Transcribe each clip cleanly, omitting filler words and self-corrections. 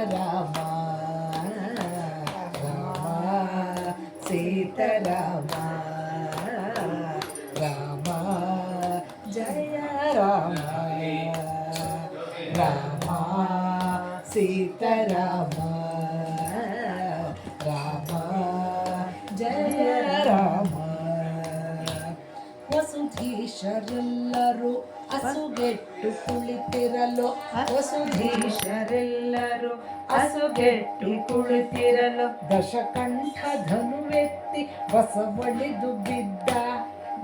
ರಾಮ ರಾಮ ಸೀತಾರಾಮ ರಾಮ ಜಯ ರಾಮ ರಾಮ ಸೀತಾರಾಮ ರಾಮ ಜಯ ರಾಮ ವಸುಧೀಶರೆಲ್ಲರೂ ಹಸುಗೆಟ್ಟು ಕುಳಿತಿರಲು ವಸುಧೀಶರೆಲ್ಲರೂ ಹಸುಗೆಟ್ಟು ಕುಳಿತಿರಲು ದಶಕಂಠ ಧನುವೆತ್ತಿ ಬಸವಳಿದು ಬಿದ್ದ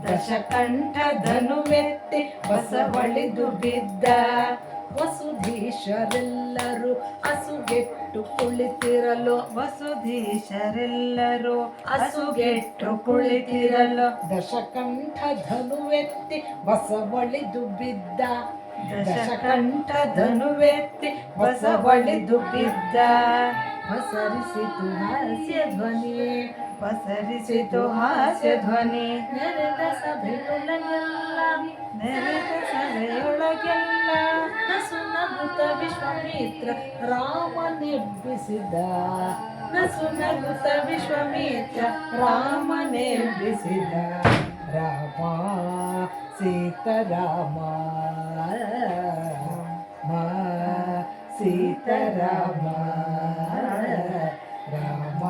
ದಶಕಂಠ ಧನುವೆತ್ತಿ ಬಸವಳಿದು ಬಿದ್ದ ವಸುಧೀಶರೆಲ್ಲರೂ ಹಸುಗೆಟ್ಟು ಕುಳಿತಿರಲು ವಸುಧೀಶರೆಲ್ಲರೂ ಹಸುಗೆಟ್ಟು ಕುಳಿತಿರಲು ದಶಕಂಠ ಧನುವೆತ್ತಿ ಬಸವಳಿದು ಬಿದ್ದ ದಶಕಂಠ ಧನುವೆತ್ತಿ ಬಸವಳಿದು ಬಿದ್ದ ಪಸರಿಸಿತು ಹಾಸ್ಯ ಧ್ವನಿ ಪಸರಿಸಿತು ಹಾಸ್ಯ ಧ್ವನಿ ನೆರೆದ ಸಭೆಯೊಳಗೆಲ್ಲ ನೆರೆದ ಸಭೆಯೊಳಗೆಲ್ಲ ನಸುನಗುತ ವಿಶ್ವಾಮಿತ್ರ ರಾಮನೆಬ್ಬಿಸಿದ ನಸುನಗುತ ವಿಶ್ವಾಮಿತ್ರ ರಾಮನೆಬ್ಬಿಸಿದ ರಾಮ ಸೀತಾರಾಮ ಸೀತಾರಾಮ ರಾಮ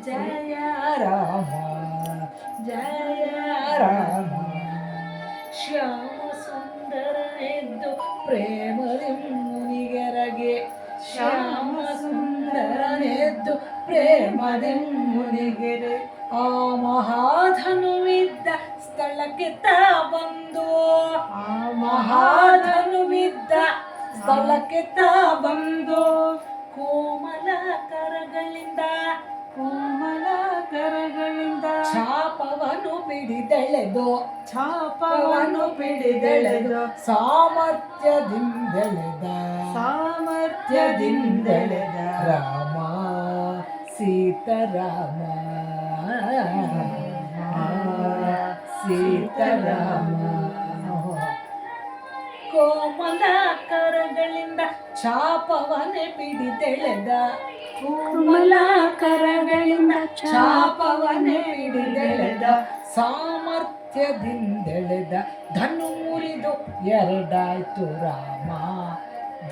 ಜಯ ರಾಮ ಜಯ ರಾಮ ಶ್ಯಾಮ ಸುಂದರನೆದ್ದು ಪ್ರೇಮದಿ ಮುನಿಗರಗೆ ಶ್ಯಾಮ ಸುಂದರನೆದ್ದು ಪ್ರೇಮದಿ ಮುನಿಗೆರೆ ಆ ಮಹಾಧನುವಿದ್ದ ಸ್ಥಳಕ್ಕೆ ತಾ ಬಂದು ಆ ಮಹಾಧನುವಿದ್ದ ಸ್ಥಳಕ್ಕೆ ತಾ ಬಂದು ಕೋಮಲ ಕರಗಳಿಂದ ಛಾಪವನ್ನು ಪಿಡಿದೆಳೆದು ಛಾಪವನ್ನು ಪಿಡಿದೆಳೆದು ಸಾಮರ್ಥ್ಯದಿಂದೆಳೆದ ಸಾಮರ್ಥ್ಯದಿಂದೆಳೆದ ರಾಮ ಸೀತಾರಾಮ ಸೀತಾರಾಮ ಕೋಮಲ ಕರಗಳಿಂದ ಛಾಪವನೆ ಪಿಡಿದೆಳೆದ ಕೋಮಲ ಕರಗಳಿಂದ ಛಾಪವನೆ ಪಿಡಿದೆಳೆದ ಸಾಮರ್ಥ್ಯದಿಂದೆಳೆದ ಧನು ಮುರಿದು ಎರಡಾಯ್ತು ರಾಮ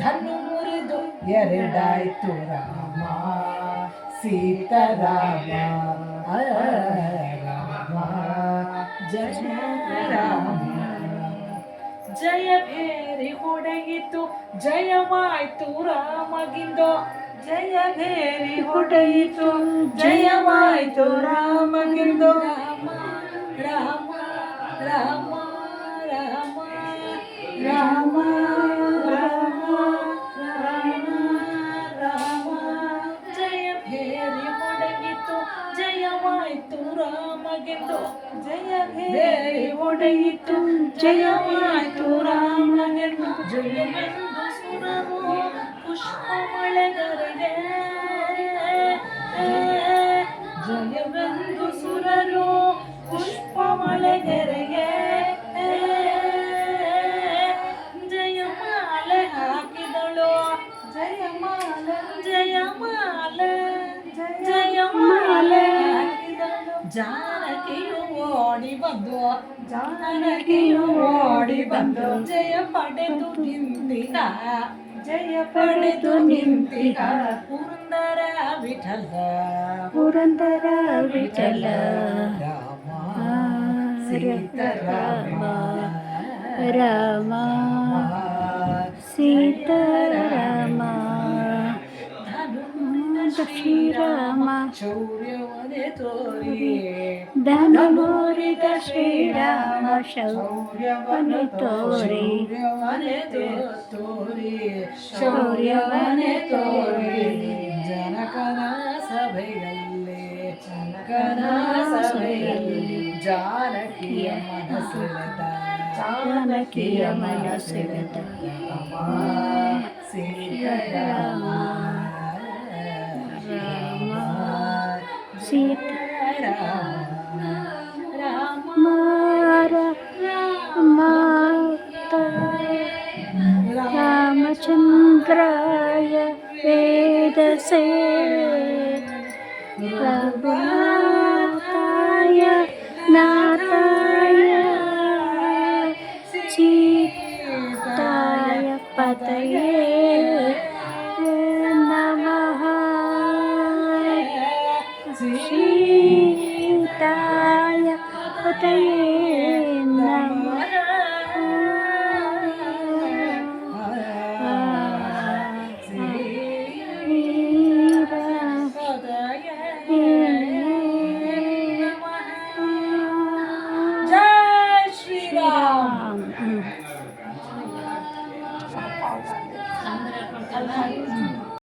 ಧನು ಮುರಿದು ಎರಡಾಯ್ತು ರಾಮ ಸೀತಾರಾಮ ರಾಮ ಜಯ ರಾಮ ಜಯ ಭೇರಿ ಹೊಡೆಯಿತು ಜಯವಾಯ್ತು ರಾಮಗಿಂದು ಜಯ ಭೇರಿ ಹೊಡೆಯಿತು ಜಯವಾಯ್ತು ರಾಮಗಿಂದು ರಾಮ ರಾಮ ರಾಮ ರಾಮ ರಾಮ ರಾಮ ರಾಮ ರಾಮ ಜಯ ಭೇರಿ ಹೊಡೆಯಿತು ಜಯವಾಯ್ತು ರಾಮಗಿಂದು ಜಯ ಭೇರಿ ಹೊಡೆಯಿತು ಜಯವಾಯ್ತು ರಾಮಗೆಂದು ಜಯವೆಂದು ಸುರರು ಪುಷ್ಪ ಮಳೆಗರೆಗೆ ಜಯವೆಂದು ಸುರರು ಪುಷ್ಪ ಮಳೆಗರೆಗೆ ಜಯಮಾಲೆ ಹಾಕಿದಳು ಜಯಮಾಲೆ ಜಯಮಾಲೆ ಜಯಮಾಲೆ ಹಾಕಿದಳು ಜಾನಕಿಯು ಓಡಿ ಬಂದು ಜಾನಕಿಯು ಓಡಿ ಬಂದು ಜಯ ಪಡೆದು ನಿಂತಿನ ಜಯ ಪಡೆದು ನಿಂತಿನ ಪುರಂದರ ವಿಠಲ ಪುರಂದರ ವಿಠಲ ರಾಮ ಸೀತಾರಾಮ ರಾಮ ಸೀತಾರಾಮ ಶ್ರೀರಾಮ ಶೌರ್ಯವನೆ ತೋರಿ ಧನು ಮುರಿದ ಶ್ರೀರಾಮ ಶೌರ್ಯವನೆ ತೋರಿ ತೋರಿ ಶೌರ್ಯವನೆ ತೋರಿ ಜನಕನ ಸಭೆಯಲ್ಲಿ ಜನಕನ ಸಭೆಯಲ್ಲಿ ಜಾನಕಿಯ ಮನಸ್ಸೆಳೆದ ಜಾನಕಿಯ ಮನಸ್ಸೆಳೆದ ರಾಮ ಸೀತಾರಾಮ ಸೀತಾರಾಮ ರಾಮ ರಾಮಚಂದ್ರಾಯ से रघुनाथाय नाथाय सीताय पतये नमः सीताय पतये